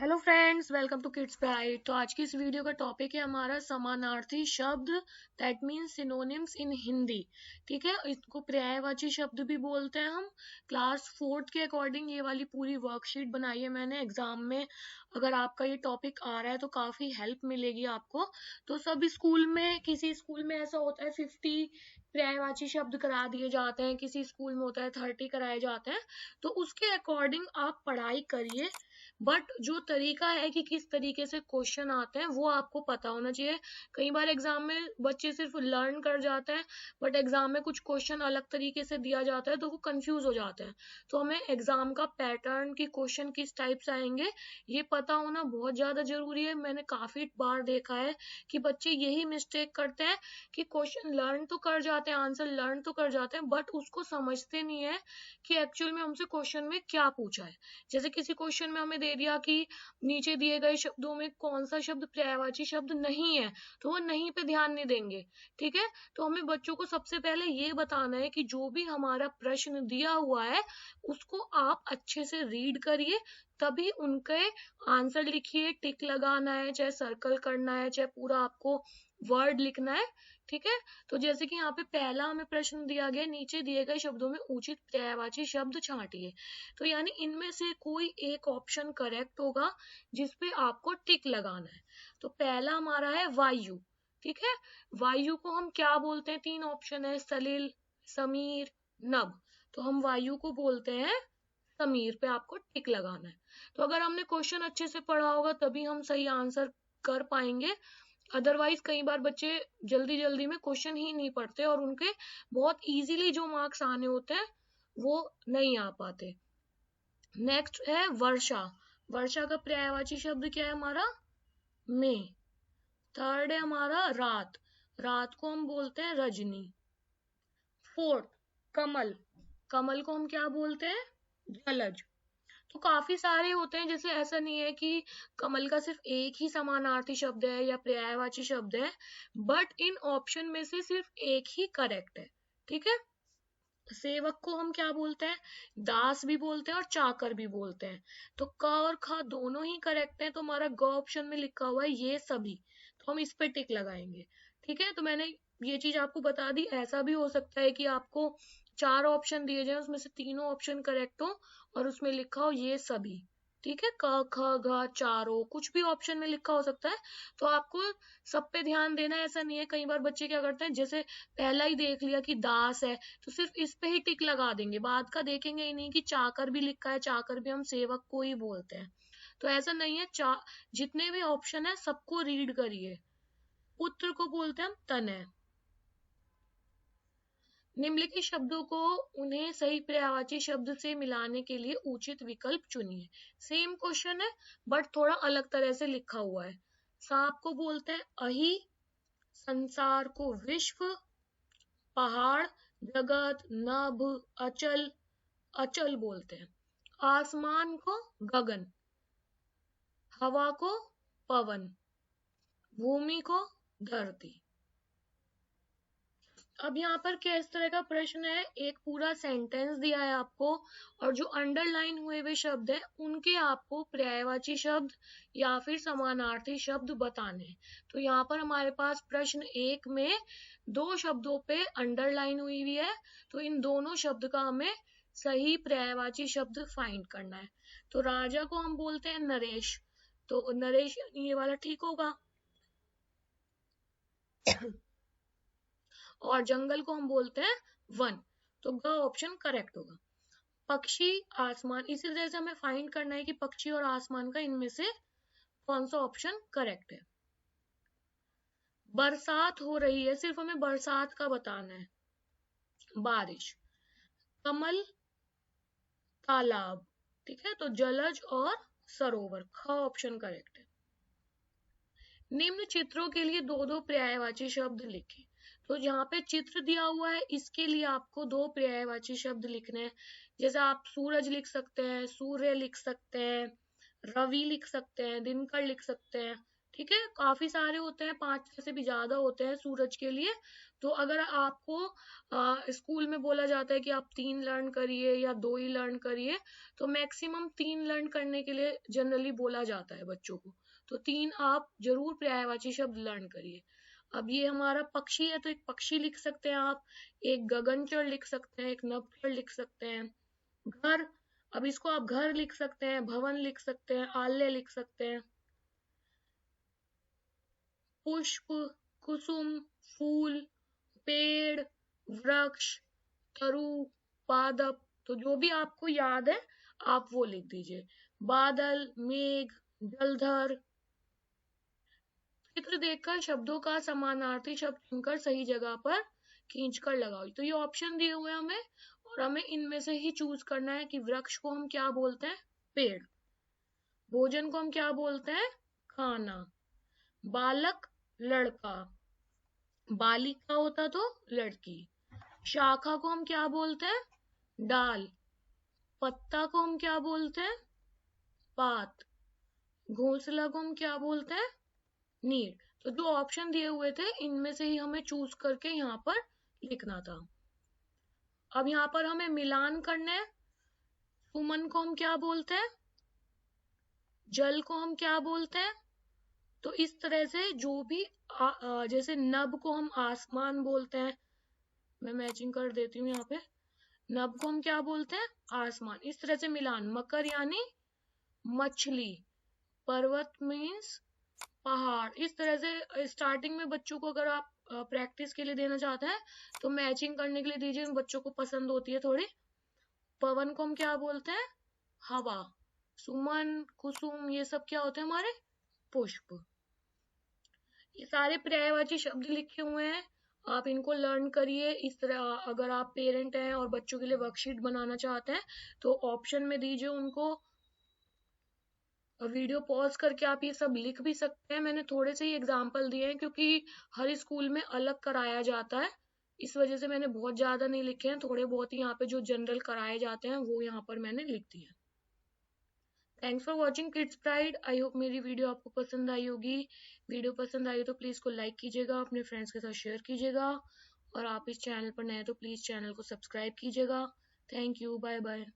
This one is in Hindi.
Hello friends, welcome to Kids Bright. तो आज की इस वीडियो का टॉपिक है हमारा समानार्थी शब्द, दैट मीन्स सिनोनिम्स इन हिंदी। ठीक है, इसको पर्यायवाची शब्द भी बोलते हैं हम। क्लास 4th के अकॉर्डिंग ये वाली पूरी वर्कशीट बनाई है मैंने। एग्जाम में अगर आपका ये टॉपिक आ रहा है तो काफी हेल्प मिलेगी आपको। तो सब स्कूल में, किसी स्कूल में ऐसा होता है 50 पर्यायवाची शब्द करा दिए जाते हैं, किसी स्कूल में होता है 30 कराए जाते हैं। तो उसके अकॉर्डिंग आप पढ़ाई करिए, बट जो तरीका है कि किस तरीके से क्वेश्चन आते हैं वो आपको पता होना चाहिए। कई बार एग्जाम में बच्चे सिर्फ लर्न कर जाते हैं, बट एग्जाम में कुछ क्वेश्चन अलग तरीके से दिया जाता है तो वो कंफ्यूज हो जाते हैं। तो हमें एग्जाम का पैटर्न की क्वेश्चन किस टाइप से आएंगे ये पता होना बहुत ज्यादा जरूरी है। मैंने काफी बार देखा है कि बच्चे यही मिस्टेक करते हैं कि क्वेश्चन लर्न तो कर जाते हैं, आंसर लर्न तो कर जाते हैं, बट उसको समझते नहीं है कि एक्चुअल में हमसे क्वेश्चन में क्या पूछा है। जैसे किसी क्वेश्चन में हमें दे दिया कि नीचे दिए गए शब्दों में कौन सा शब्द पर्यायवाची शब्द नहीं है, तो वो नहीं पे ध्यान नहीं देंगे। ठीक है, तो हमें बच्चों को सबसे पहले ये बताना है कि जो भी हमारा प्रश्न दिया हुआ है उसको आप अच्छे से रीड करिए, तभी उनके आंसर लिखिए। टिक लगाना है, चाहे सर्कल करना है, चाहे पूरा आपको वर्ड लिखना है। ठीक है, तो जैसे कि यहाँ पे पहला हमें प्रश्न दिया गया, नीचे दिए गए शब्दों में उचित पर्यायवाची शब्द छांटिए। तो यानी इनमें से कोई एक ऑप्शन करेक्ट होगा जिसपे आपको टिक लगाना है। तो पहला हमारा है वायु। ठीक है, वायु को हम क्या बोलते हैं? 3 ऑप्शन है, सलिल, समीर, नभ। तो हम वायु को बोलते हैं समीर, पे आपको टिक लगाना है। तो अगर हमने क्वेश्चन अच्छे से पढ़ा होगा तभी हम सही आंसर कर पाएंगे। अदरवाइज कई बार बच्चे जल्दी जल्दी में क्वेश्चन ही नहीं पढ़ते और उनके बहुत इजीली जो मार्क्स आने होते हैं वो नहीं आ पाते। नेक्स्ट है वर्षा। वर्षा का पर्यायवाची शब्द क्या है हमारा? में। थर्ड है हमारा रात। रात को हम बोलते हैं रजनी। फोर्थ, कमल। कमल को हम क्या बोलते हैं? जलज। तो काफी सारे होते हैं, जैसे ऐसा नहीं है कि कमल का सिर्फ एक ही समानार्थी शब्द है या पर्यायवाची शब्द है, बट इन ऑप्शन में से सिर्फ एक ही करेक्ट है। ठीक है, सेवक को हम क्या बोलते हैं? दास भी बोलते हैं और चाकर भी बोलते हैं। तो क और ख दोनों ही करेक्ट है, तो हमारा ग ऑप्शन में लिखा हुआ है ये सभी, तो हम इस पे टिक लगाएंगे। ठीक है, तो मैंने ये चीज आपको बता दी। ऐसा भी हो सकता है कि आपको 4 ऑप्शन दिए जाए, उसमें से तीनों ऑप्शन करेक्ट हो और उसमें लिखा हो ये सभी। ठीक है, क ख ग चारों, कुछ भी ऑप्शन में लिखा हो सकता है। तो आपको सब पे ध्यान देना है। ऐसा नहीं है, कई बार बच्चे क्या करते हैं, जैसे पहला ही देख लिया कि दास है तो सिर्फ इस पे ही टिक लगा देंगे, बाद का देखेंगे ही नहीं कि चाकर भी लिखा है। चाकर भी हम सेवक को ही बोलते हैं। तो ऐसा नहीं है, जितने भी ऑप्शन है सबको रीड करिए। पुत्र को बोलते हैं हम तनय। निम्नलिखित शब्दों को उन्हें सही पर्यायवाची शब्द से मिलाने के लिए उचित विकल्प चुनिए। सेम क्वेश्चन है बट थोड़ा अलग तरह से लिखा हुआ है। सांप को बोलते हैं अहि, संसार को विश्व, पहाड़, जगत, नभ, अचल, अचल बोलते हैं। आसमान को गगन, हवा को पवन, भूमि को धरती। अब यहाँ पर किस तरह का प्रश्न है, एक पूरा सेंटेंस दिया है आपको और जो अंडरलाइन हुए हुए शब्द है उनके आपको पर्यायवाची शब्द या फिर समानार्थी शब्द बताने हैं। तो यहाँ पर हमारे पास प्रश्न 1 में 2 शब्दों पे अंडरलाइन हुई हुई है, तो इन दोनों शब्द का हमें सही पर्यायवाची शब्द फाइंड करना है। तो राजा को हम बोलते हैं नरेश, तो नरेश ये वाला ठीक होगा। और जंगल को हम बोलते हैं वन, तो ग ऑप्शन करेक्ट होगा। पक्षी, आसमान, इसी तरह से हमें फाइंड करना है कि पक्षी और आसमान का इनमें से कौन सा ऑप्शन करेक्ट है। बरसात हो रही है, सिर्फ हमें बरसात का बताना है। बारिश, कमल, तालाब। ठीक है, तो जलज और सरोवर, ख ऑप्शन करेक्ट है। निम्न चित्रों के लिए 2-2 पर्यायवाची शब्द लिखें। तो यहाँ पे चित्र दिया हुआ है, इसके लिए आपको 2 पर्यायवाची शब्द लिखने हैं। जैसे आप सूरज लिख सकते हैं, सूर्य लिख सकते हैं, रवि लिख सकते हैं, दिनकर लिख सकते हैं। ठीक है, काफी सारे होते हैं, 5-6 से भी ज्यादा होते हैं सूरज के लिए। तो अगर आपको स्कूल में बोला जाता है कि आप 3 लर्न करिए या 2 ही लर्न करिए, तो मैक्सिमम 3 लर्न करने के लिए जनरली बोला जाता है बच्चों को। तो 3 आप जरूर पर्यायवाची शब्द लर्न करिए। अब ये हमारा पक्षी है, तो एक पक्षी लिख सकते हैं आप, एक गगनचर लिख सकते हैं, एक नभचर लिख सकते हैं। घर, अब इसको आप घर लिख सकते हैं, भवन लिख सकते हैं, आलय लिख सकते हैं। पुष्प, कुसुम, फूल, पेड़, वृक्ष, तरु, पादप, तो जो भी आपको याद है आप वो लिख दीजिए। बादल, मेघ, जलधर। चित्र देखकर शब्दों का समानार्थी शब्द चुनकर सही जगह पर खींचकर लगाओ। तो ये ऑप्शन दिए हुए हैं हमें, और हमें इनमें से ही चूज करना है कि वृक्ष को हम क्या बोलते हैं, पेड़। भोजन को हम क्या बोलते हैं, खाना। बालक, लड़का। बालिका होता तो लड़की। शाखा को हम क्या बोलते हैं, डाल। पत्ता को हम क्या बोलते हैं, पात। घोंसला को हम क्या बोलते हैं, नीड। तो जो ऑप्शन दिए हुए थे इनमें से ही हमें चूज करके यहाँ पर लिखना था। अब यहाँ पर हमें मिलान करना है। सुमन को हम क्या बोलते हैं, जल को हम क्या बोलते हैं। तो इस तरह से जो भी जैसे नभ को हम आसमान बोलते हैं, मैं मैचिंग कर देती हूँ यहाँ पे। नभ को हम क्या बोलते हैं, आसमान। इस तरह से मिलान, मकर यानी मछली, पर्वत मीन्स पहाड़। इस तरह से स्टार्टिंग में बच्चों को अगर आप प्रैक्टिस के लिए देना चाहते हैं तो मैचिंग करने के लिए दीजिए, बच्चों को पसंद होती है थोड़ी। पवन को हम क्या बोलते हैं, हवा। सुमन, कुसुम, ये सब क्या होते हैं हमारे, पुष्प। ये सारे पर्यायवाची शब्द लिखे हुए हैं, आप इनको लर्न करिए। इस तरह अगर आप पेरेंट हैं और बच्चों के लिए वर्कशीट बनाना चाहते हैं तो ऑप्शन में दीजिए उनको, और वीडियो पॉज करके आप ये सब लिख भी सकते हैं। मैंने थोड़े से ही एग्जाम्पल दिए हैं क्योंकि हर स्कूल में अलग कराया जाता है, इस वजह से मैंने बहुत ज्यादा नहीं लिखे हैं, थोड़े बहुत ही यहाँ पे जो जनरल कराए जाते हैं वो यहाँ पर मैंने लिख दिए। Thanks for watching kids pride. I hope मेरी वीडियो आपको पसंद आई होगी। वीडियो पसंद आई तो प्लीज को लाइक कीजिएगा, अपने फ्रेंड्स के साथ शेयर कीजिएगा, और आप इस चैनल पर नए तो प्लीज चैनल को सब्सक्राइब कीजिएगा। Thank you, bye bye.